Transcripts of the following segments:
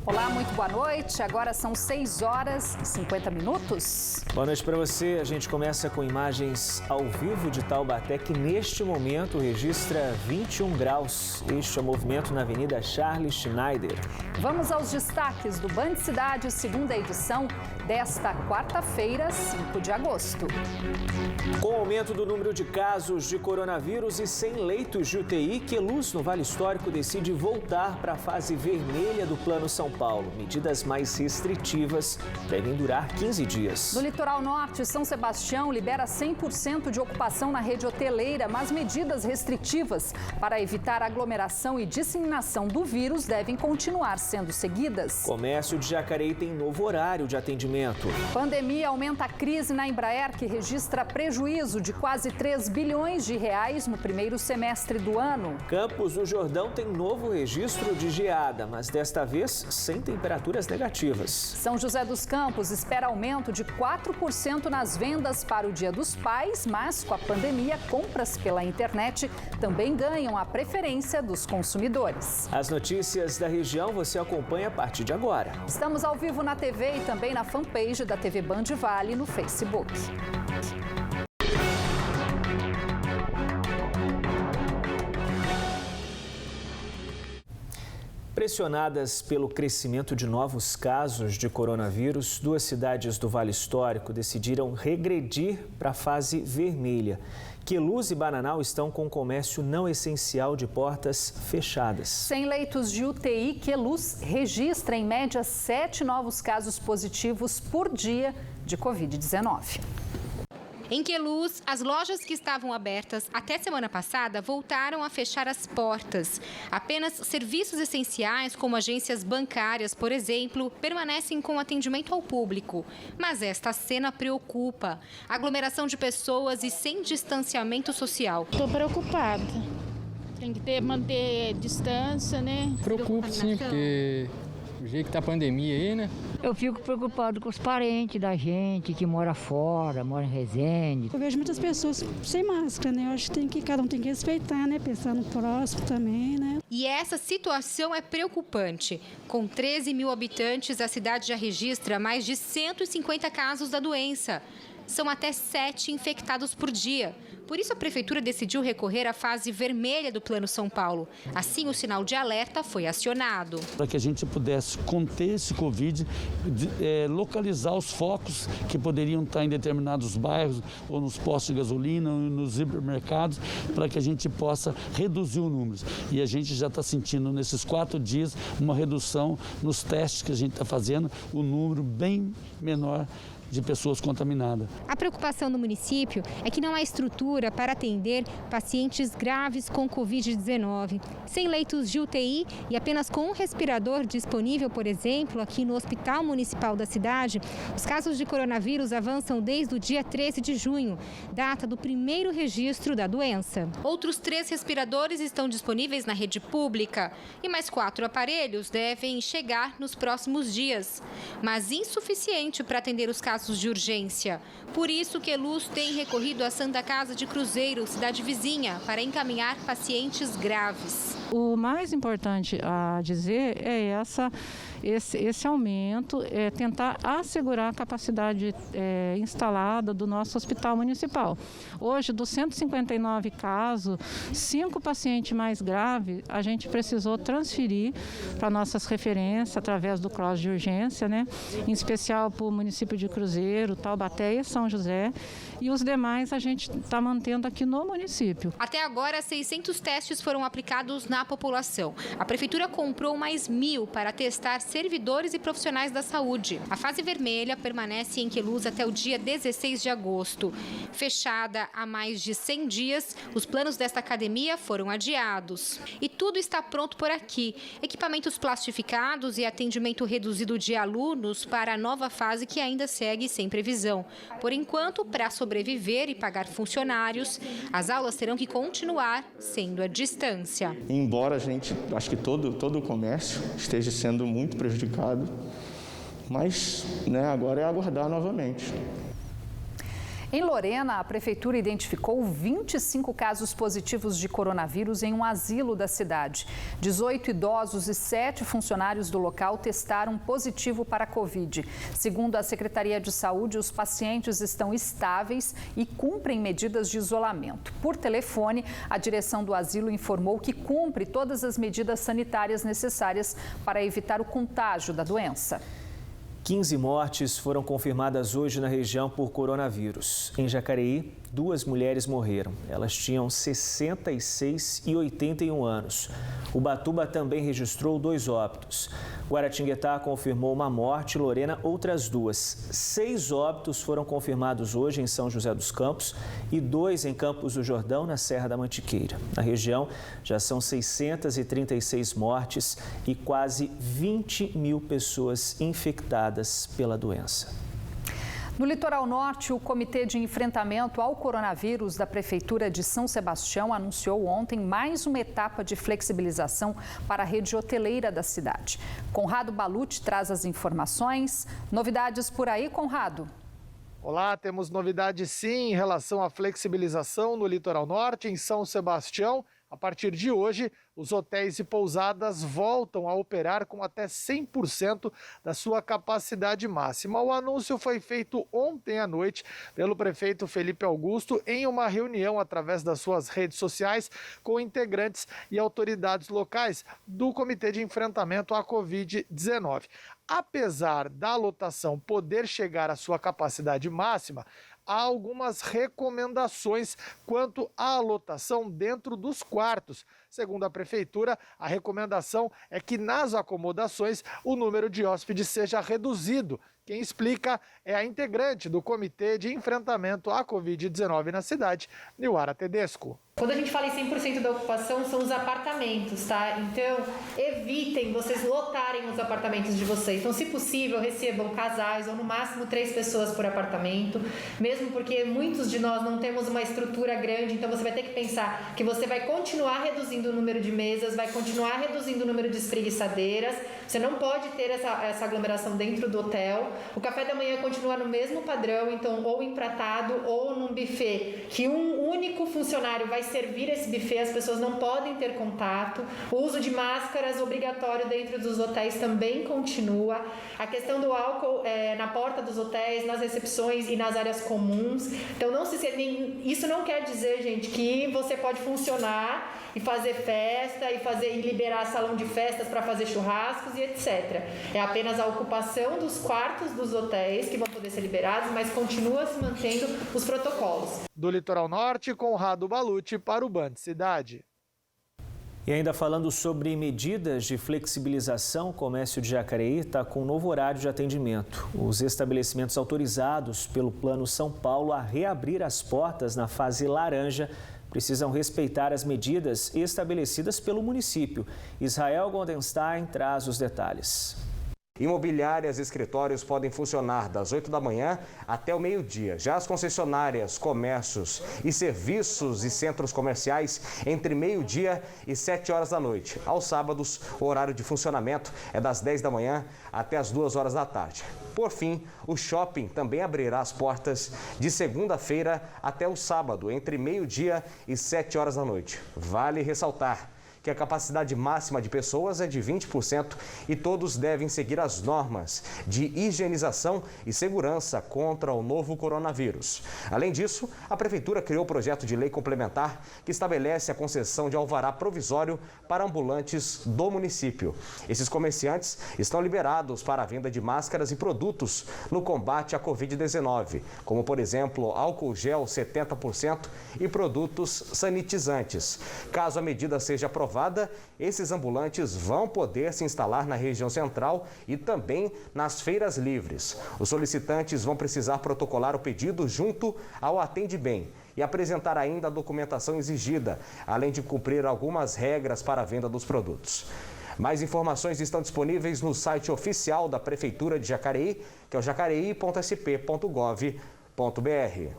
Olá, muito boa noite. Agora são 6 horas e 50 minutos. Boa noite para você. A gente começa com imagens ao vivo de Taubaté, que neste momento registra 21 graus. Este é o movimento na Avenida Charles Schneider. Vamos aos destaques do Band Cidade, segunda edição desta quarta-feira, 5 de agosto. Com o aumento do número de casos de coronavírus e sem leitos de UTI, Queluz, no Vale Histórico, decide voltar para a fase vermelha do Plano São Paulo. Medidas mais restritivas devem durar 15 dias. No litoral norte, São Sebastião libera 100% de ocupação na rede hoteleira, mas medidas restritivas para evitar aglomeração e disseminação do vírus devem continuar sendo seguidas. Comércio de Jacareí tem novo horário de atendimento. Pandemia aumenta a crise na Embraer, que registra prejuízo de quase 3 bilhões de reais no primeiro semestre do ano. Campos do Jordão tem novo registro de geada, mas desta vez sem temperaturas negativas. São José dos Campos espera aumento de 4% nas vendas para o Dia dos Pais, mas com a pandemia, compras pela internet também ganham a preferência dos consumidores. As notícias da região você acompanha a partir de agora. Estamos ao vivo na TV e também na fanpage da TV Band Vale no Facebook. Pressionadas pelo crescimento de novos casos de coronavírus, 2 cidades do Vale Histórico decidiram regredir para a fase vermelha. Queluz e Bananal estão com o comércio não essencial de portas fechadas. Sem leitos de UTI, Queluz registra em média 7 novos casos positivos por dia de Covid-19. Em Queluz, as lojas que estavam abertas até semana passada voltaram a fechar as portas. Apenas serviços essenciais, como agências bancárias, por exemplo, permanecem com atendimento ao público. Mas esta cena preocupa. Aglomeração de pessoas e sem distanciamento social. Estou preocupada. Tem que manter distância, né? Preocupa sim, porque o jeito que está a pandemia aí, né? Eu fico preocupado com os parentes da gente que mora fora, mora em Resende. Eu vejo muitas pessoas sem máscara, né? Eu acho que cada um tem que respeitar, né? Pensar no próximo também, né? E essa situação é preocupante. Com 13 mil habitantes, a cidade já registra mais de 150 casos da doença. São até 7 infectados por dia. Por isso, a Prefeitura decidiu recorrer à fase vermelha do Plano São Paulo. Assim, o sinal de alerta foi acionado. Para que a gente pudesse conter esse Covid, localizar os focos que poderiam estar em determinados bairros, ou nos postos de gasolina, ou nos hipermercados, para que a gente possa reduzir o número. E a gente já está sentindo, nesses 4 dias, uma redução nos testes que a gente está fazendo, o número bem menor de pessoas contaminadas. A preocupação do município é que não há estrutura para atender pacientes graves com Covid-19. Sem leitos de UTI e apenas com um respirador disponível, por exemplo, aqui no Hospital Municipal da cidade, os casos de coronavírus avançam desde o dia 13 de junho, data do primeiro registro da doença. Outros 3 respiradores estão disponíveis na rede pública e mais 4 aparelhos devem chegar nos próximos dias, mas insuficiente para atender os casos de urgência. Por isso, Queluz tem recorrido à Santa Casa de Cruzeiro, cidade vizinha, para encaminhar pacientes graves. O mais importante a dizer é esse aumento, tentar assegurar a capacidade instalada do nosso hospital municipal. Hoje, dos 159 casos, 5 pacientes mais graves, a gente precisou transferir para nossas referências através do CROSS de urgência, né? Em especial para o município de Cruzeiro, Taubaté e São José. E os demais a gente está mantendo aqui no município. Até agora, 600 testes foram aplicados na população. A Prefeitura comprou mais 1.000 para testar servidores e profissionais da saúde. A fase vermelha permanece em Queluz até o dia 16 de agosto. Fechada há mais de 100 dias, os planos desta academia foram adiados. E tudo está pronto por aqui. Equipamentos plastificados e atendimento reduzido de alunos para a nova fase que ainda segue sem previsão. Por enquanto, para sobreviver e pagar funcionários, as aulas terão que continuar sendo à distância. Embora a gente, acho que todo o comércio esteja sendo muito prejudicado, mas agora é aguardar novamente. Em Lorena, a prefeitura identificou 25 casos positivos de coronavírus em um asilo da cidade. 18 idosos e 7 funcionários do local testaram positivo para a Covid. Segundo a Secretaria de Saúde, os pacientes estão estáveis e cumprem medidas de isolamento. Por telefone, a direção do asilo informou que cumpre todas as medidas sanitárias necessárias para evitar o contágio da doença. 15 mortes foram confirmadas hoje na região por coronavírus. Em Jacareí, 2 mulheres morreram. Elas tinham 66 e 81 anos. Ubatuba também registrou 2 óbitos. Guaratinguetá confirmou uma morte, Lorena outras 2. 6 óbitos foram confirmados hoje em São José dos Campos e 2 em Campos do Jordão, na Serra da Mantiqueira. Na região, já são 636 mortes e quase 20 mil pessoas infectadas pela doença. No litoral norte, o Comitê de Enfrentamento ao Coronavírus da Prefeitura de São Sebastião anunciou ontem mais uma etapa de flexibilização para a rede hoteleira da cidade. Conrado Balucci traz as informações. Novidades por aí, Conrado? Olá, temos novidades sim em relação à flexibilização no litoral norte, em São Sebastião. A partir de hoje, os hotéis e pousadas voltam a operar com até 100% da sua capacidade máxima. O anúncio foi feito ontem à noite pelo prefeito Felipe Augusto em uma reunião através das suas redes sociais com integrantes e autoridades locais do Comitê de Enfrentamento à Covid-19. Apesar da lotação poder chegar à sua capacidade máxima, há algumas recomendações quanto à lotação dentro dos quartos. Segundo a Prefeitura, a recomendação é que nas acomodações o número de hóspedes seja reduzido. Quem explica é a integrante do Comitê de Enfrentamento à Covid-19 na cidade, Nilara Tedesco. Quando a gente fala em 100% da ocupação, são os apartamentos, tá? Então, evitem vocês lotarem os apartamentos de vocês. Então, se possível, recebam casais ou no máximo 3 pessoas por apartamento, mesmo porque muitos de nós não temos uma estrutura grande, então você vai ter que pensar que você vai continuar reduzindo o número de mesas, vai continuar reduzindo o número de espreguiçadeiras, você não pode ter essa aglomeração dentro do hotel. O café da manhã continua no mesmo padrão, então ou empratado ou num buffet, que um único funcionário vai servir esse buffet, as pessoas não podem ter contato. O uso de máscaras obrigatório dentro dos hotéis também continua. A questão do álcool na porta dos hotéis, nas recepções e nas áreas comuns. Então isso não quer dizer, gente, que você pode funcionar e fazer festa e liberar salão de festas para fazer churrascos e etc. É apenas a ocupação dos quartos dos hotéis que vão poder ser liberados, mas continua se mantendo os protocolos. Do litoral norte, Conrado Balucci para o Band Cidade. E ainda falando sobre medidas de flexibilização, o comércio de Jacareí está com um novo horário de atendimento. Os estabelecimentos autorizados pelo Plano São Paulo a reabrir as portas na fase laranja precisam respeitar as medidas estabelecidas pelo município. Israel Goldenstein traz os detalhes. Imobiliárias e escritórios podem funcionar das 8 da manhã até o meio-dia. Já as concessionárias, comércios e serviços e centros comerciais entre meio-dia e 7 horas da noite. Aos sábados, o horário de funcionamento é das 10 da manhã até as 2 horas da tarde. Por fim, o shopping também abrirá as portas de segunda-feira até o sábado, entre meio-dia e 7 horas da noite. Vale ressaltar que a capacidade máxima de pessoas é de 20% e todos devem seguir as normas de higienização e segurança contra o novo coronavírus. Além disso, a Prefeitura criou o projeto de lei complementar que estabelece a concessão de alvará provisório para ambulantes do município. Esses comerciantes estão liberados para a venda de máscaras e produtos no combate à Covid-19, como, por exemplo, álcool gel 70% e produtos sanitizantes. Caso a medida seja aprovada, esses ambulantes vão poder se instalar na região central e também nas feiras livres. Os solicitantes vão precisar protocolar o pedido junto ao Atende Bem e apresentar ainda a documentação exigida, além de cumprir algumas regras para a venda dos produtos. Mais informações estão disponíveis no site oficial da Prefeitura de Jacareí, que é o jacareí.sp.gov.br.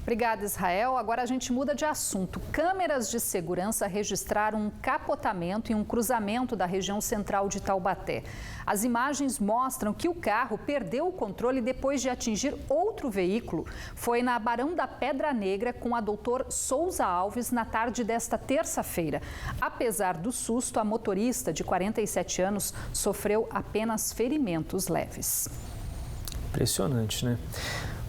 Obrigada, Israel. Agora a gente muda de assunto. Câmeras de segurança registraram um capotamento em um cruzamento da região central de Taubaté. As imagens mostram que o carro perdeu o controle depois de atingir outro veículo. Foi na Barão da Pedra Negra com a Doutor Souza Alves na tarde desta terça-feira. Apesar do susto, a motorista de 47 anos sofreu apenas ferimentos leves. Impressionante, né?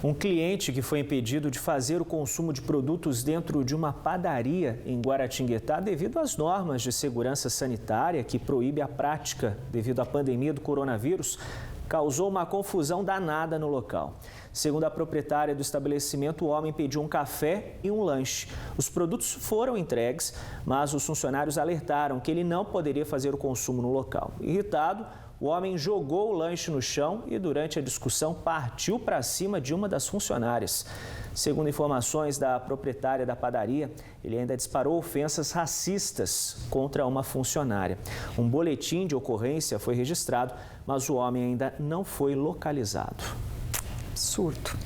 Um cliente que foi impedido de fazer o consumo de produtos dentro de uma padaria em Guaratinguetá devido às normas de segurança sanitária que proíbe a prática devido à pandemia do coronavírus, causou uma confusão danada no local. Segundo a proprietária do estabelecimento, o homem pediu um café e um lanche. Os produtos foram entregues, mas os funcionários alertaram que ele não poderia fazer o consumo no local. Irritado, o homem jogou o lanche no chão e, durante a discussão, partiu para cima de uma das funcionárias. Segundo informações da proprietária da padaria, ele ainda disparou ofensas racistas contra uma funcionária. Um boletim de ocorrência foi registrado, mas o homem ainda não foi localizado. Absurdo.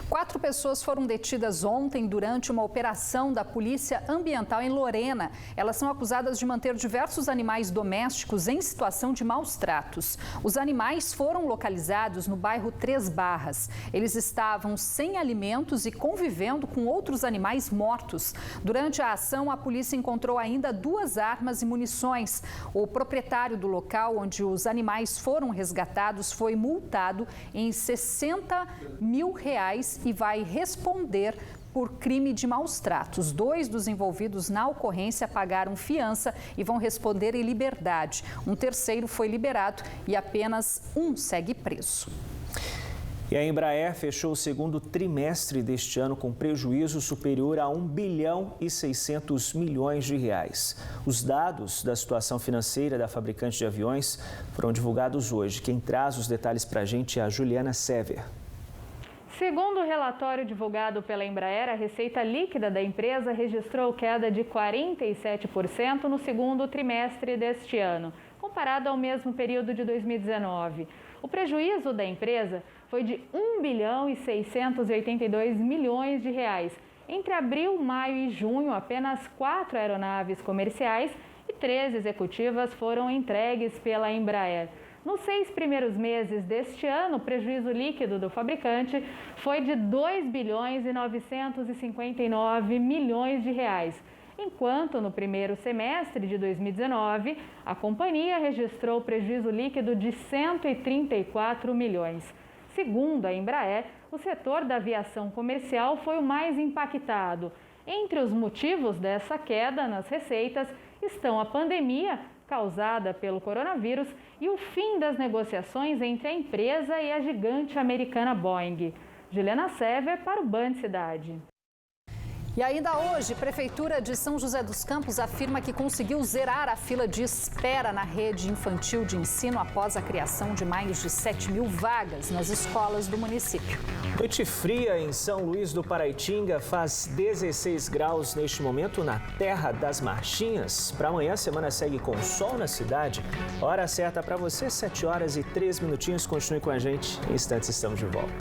4 pessoas foram detidas ontem durante uma operação da Polícia Ambiental em Lorena. Elas são acusadas de manter diversos animais domésticos em situação de maus tratos. Os animais foram localizados no bairro Três Barras. Eles estavam sem alimentos e convivendo com outros animais mortos. Durante a ação, a polícia encontrou ainda 2 armas e munições. O proprietário do local onde os animais foram resgatados foi multado em R$60 mil e vai responder por crime de maus tratos. 2 dos envolvidos na ocorrência pagaram fiança e vão responder em liberdade. Um terceiro foi liberado e apenas um segue preso. E a Embraer fechou o segundo trimestre deste ano com prejuízo superior a R$1 bilhão e 600 milhões de reais. Os dados da situação financeira da fabricante de aviões foram divulgados hoje. Quem traz os detalhes para a gente é a Juliana Sever. Segundo o relatório divulgado pela Embraer, a receita líquida da empresa registrou queda de 47% no segundo trimestre deste ano, comparado ao mesmo período de 2019. O prejuízo da empresa foi de R$1 bilhão e 682 milhões de reais. Entre abril, maio e junho, apenas 4 aeronaves comerciais e 13 executivas foram entregues pela Embraer. Nos 6 primeiros meses deste ano, o prejuízo líquido do fabricante foi de 2 bilhões e 959 milhões de reais, enquanto no primeiro semestre de 2019, a companhia registrou prejuízo líquido de 134 milhões. Segundo a Embraer, o setor da aviação comercial foi o mais impactado. Entre os motivos dessa queda nas receitas estão a pandemia causada pelo coronavírus e o fim das negociações entre a empresa e a gigante americana Boeing. Juliana Sever para o Band Cidade. E ainda hoje, a Prefeitura de São José dos Campos afirma que conseguiu zerar a fila de espera na rede infantil de ensino após a criação de mais de 7 mil vagas nas escolas do município. Noite fria em São Luís do Paraitinga, faz 16 graus neste momento na Terra das Marchinhas. Para amanhã a semana segue com sol na cidade. Hora certa para você, 7 horas e 3 minutinhos. Continue com a gente, em instantes estamos de volta.